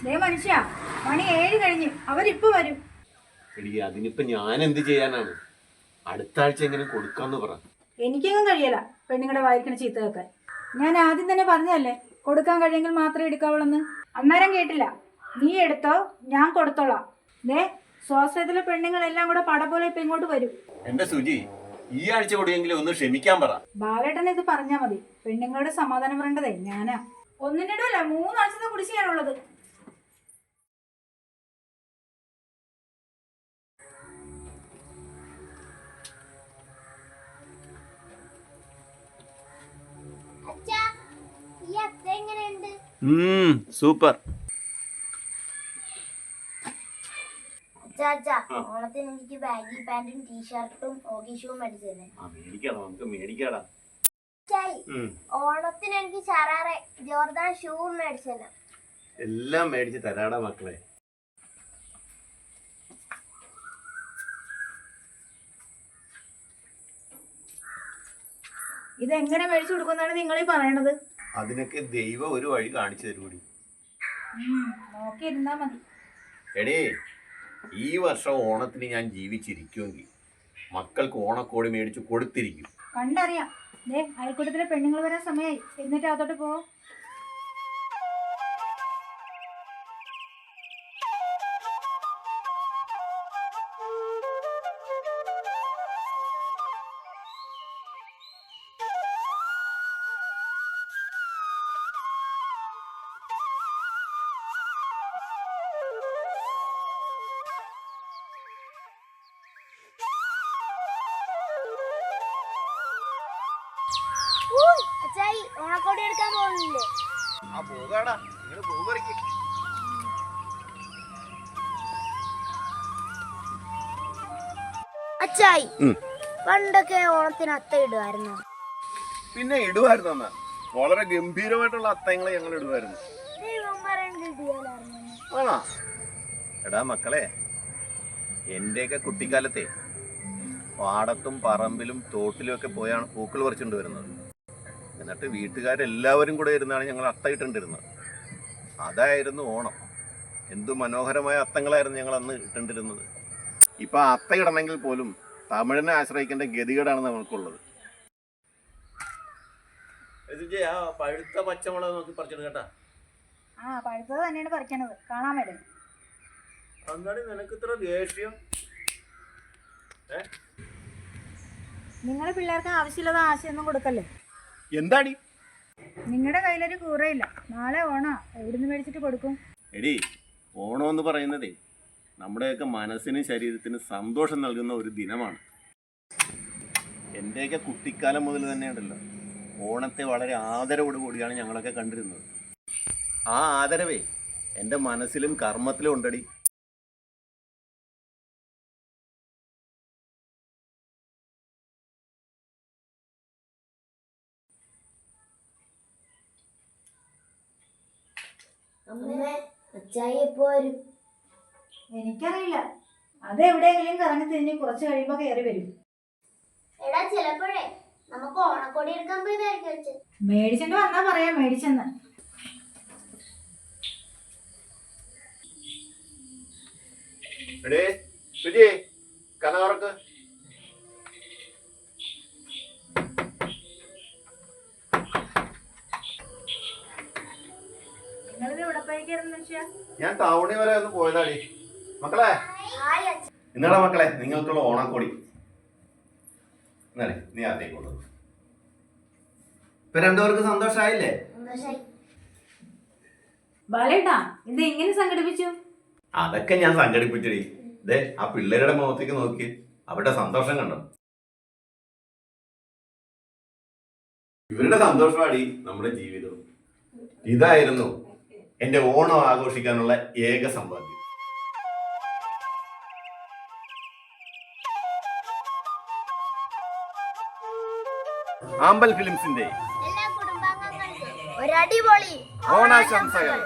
മനുഷ്യ, മണി 7 കഴിഞ്ഞു, അവരിപ്പോ വരും. അതിനിപ്പോ ഞാൻ എന്ത് ചെയ്യാനാണ്? അടുത്ത ആഴ്ച എങ്ങനെ കൊടുക്കാന്ന് പറ. എനിക്കൊന്നും കഴിയല പെണ്ണുങ്ങളുടെ വായിക്കണ ചീത്ത കേൾക്കാൻ. ഞാൻ ആദ്യം തന്നെ പറഞ്ഞതല്ലേ കൊടുക്കാൻ കഴിയെങ്കിൽ മാത്രമേ എടുക്കാവുള്ളെന്ന്. അന്നേരം കേട്ടില്ല. നീ എടുത്തോ, ഞാൻ കൊടുത്തോളാം. സ്വാശ്രയത്തിലെ പെണ്ണുങ്ങളെല്ലാം കൂടെ പട പോലെ ഇപ്പൊ ഇങ്ങോട്ട് വരും. എന്റെ സുജി, ഈ ആഴ്ച കൂടിയെങ്കിലും ഒന്ന് ക്ഷമിക്കാൻ പറ. ബാലേട്ടനെ ഇത് പറഞ്ഞാ മതി. പെണ്ണുങ്ങളുടെ സമാധാനം പറയേണ്ടതേ ഞാനാ. ഒന്നിൻ്റെ അല്ല 3 ആഴ്ചത്തെ കുടിശ്ശികയാണുള്ളത്. സൂപ്പർ. ഓണത്തിന് എനിക്ക് ബാഗി പാന്റും ടീഷർട്ടും ഓഗി ഷൂവും മേടിക്കാടാ. ഓണത്തിന് എനിക്ക് ഷറാറെ ജോർദാൻ ഷൂവും മേടിച്ചല്ലോ. എല്ലാം മേടിച്ച് തരാടാ മക്കളെ. ഇതെങ്ങനെ മേടിച്ചു കൊടുക്കുന്നതാണ് നിങ്ങൾ ഈ പറയണത്? അതിനൊക്കെ ദൈവം ഒരു വഴി കാണിച്ചു തരൂടി. നോക്കിയിരുന്നാ മതി. എടേ, ഈ വർഷം ഓണത്തിന് ഞാൻ ജീവിച്ചിരിക്കുമെങ്കിൽ മക്കൾക്ക് ഓണക്കോടി മേടിച്ചു കൊടുത്തിരിക്കും. കണ്ടറിയാം. അയൽക്കൂട്ടത്തിലെ പെണ്ണുങ്ങൾ വരാൻ സമയമായി. എന്നിട്ട് അതോട്ട് പോ. അച്ചായി ഓണക്കോടി എടുക്കാൻ പോകുന്നില്ലേ? അച്ചായി, പണ്ടൊക്കെ ഓണത്തിന് അത്ത ഇടുമായിരുന്നു. പിന്നെ ഇടുമായിരുന്നു. വളരെ ഗംഭീരമായിട്ടുള്ള അത്തങ്ങളെ ഞങ്ങൾ ഇടുമായിരുന്നു. ആണോ? എടാ മക്കളെ, എന്റെയൊക്കെ കുട്ടിക്കാലത്തെ പാടത്തും പറമ്പിലും തോട്ടിലും ഒക്കെ പോയാണ് പൂക്കൾ പറിച്ചുകൊണ്ട് വരുന്നത്. എന്നിട്ട് വീട്ടുകാരെല്ലാവരും കൂടെ ഇരുന്നാണ് ഞങ്ങൾ അത്ത ഇട്ടുകൊണ്ടിരുന്നത്. അതായിരുന്നു ഓണം. എന്തു മനോഹരമായ അത്തങ്ങളായിരുന്നു ഞങ്ങൾ അന്ന് ഇട്ടുകൊണ്ടിരുന്നത്. ഇപ്പൊ അത്ത ഇടണമെങ്കിൽ പോലും തമിഴിനെ ആശ്രയിക്കേണ്ട ഗതികേടാണ് നമുക്കുള്ളത്. ആ പഴുത്ത പച്ചമുളക് നോക്കി പറിച്ചിട്ട് കേട്ടാ. പഴുത്തത് തന്നെയാണ് പറിക്കണത്. കാണാൻ വരും. എന്താണ് നിനക്ക് ഇത്ര ദേഷ്യം? നിങ്ങളുടെ പിള്ളേർക്ക് ആവശ്യമില്ലാത്ത ആശയൊന്നും കൊടുക്കല്ലേ. എന്താടി? നിങ്ങളുടെ കയ്യിലൊരു കൂറയില്ല. നാളെ ഓണാ, എവിടുന്ന് മേടിച്ചിട്ട് കൊടുക്കും? എടി, ഓണം എന്ന് പറയുന്നതേ നമ്മുടെയൊക്കെ മനസ്സിനും ശരീരത്തിനും സന്തോഷം നൽകുന്ന ഒരു ദിനമാണ്. എൻ്റെയൊക്കെ കുട്ടിക്കാലം മുതൽ തന്നെ ഉണ്ടല്ലോ, ഓണത്തെ വളരെ ആദരവോട് കൂടിയാണ് ഞങ്ങളൊക്കെ കണ്ടിരുന്നത്. ആ ആദരവേ എൻ്റെ മനസ്സിലും കർമ്മത്തിലും ഉണ്ടടി. എനിക്കറിയില്ല. അതെവിടെയെങ്കിലും കറങ്ങി തിരിഞ്ഞ് കുറച്ച് കഴിയുമ്പോ കയറി വരും. ചിലപ്പോഴേ നമുക്ക് ഓണക്കോടി എടുക്കാൻ പോയതായിരിക്കും. മേടിച്ചിട്ട് വന്നാ പറയാം മേടിച്ചെന്ന്. ഞാൻ ടൗണിൽ വരെ ഒന്ന് പോയതാടി. മക്കളെ, എന്നാടാ മക്കളെ നിങ്ങൾക്കുള്ള ഓണക്കോടി. നീ അതേ കൊണ്ടു. ഇപ്പൊ രണ്ടുപേർക്ക് സന്തോഷായില്ലേ? ബാലേട്ടാ, ഇത് എങ്ങനെ സംഘടിപ്പിച്ചു? അതൊക്കെ ഞാൻ സംഘടിപ്പിച്ചടി. ആ പിള്ളേരുടെ മുഖത്തേക്ക് നോക്കി, അവരുടെ സന്തോഷം കണ്ടോ? ഇവരുടെ സന്തോഷമാടി നമ്മുടെ ജീവിതം. ഇതായിരുന്നു എന്റെ ഓണം ആഘോഷിക്കാനുള്ള ഏക സമ്പാദ്യം. ആമ്പൽ ഫിലിംസിന്റെ എല്ലാ കുടുംബാംഗങ്ങൾക്കും ഒരടിപൊളി ഓണാശംസകൾ.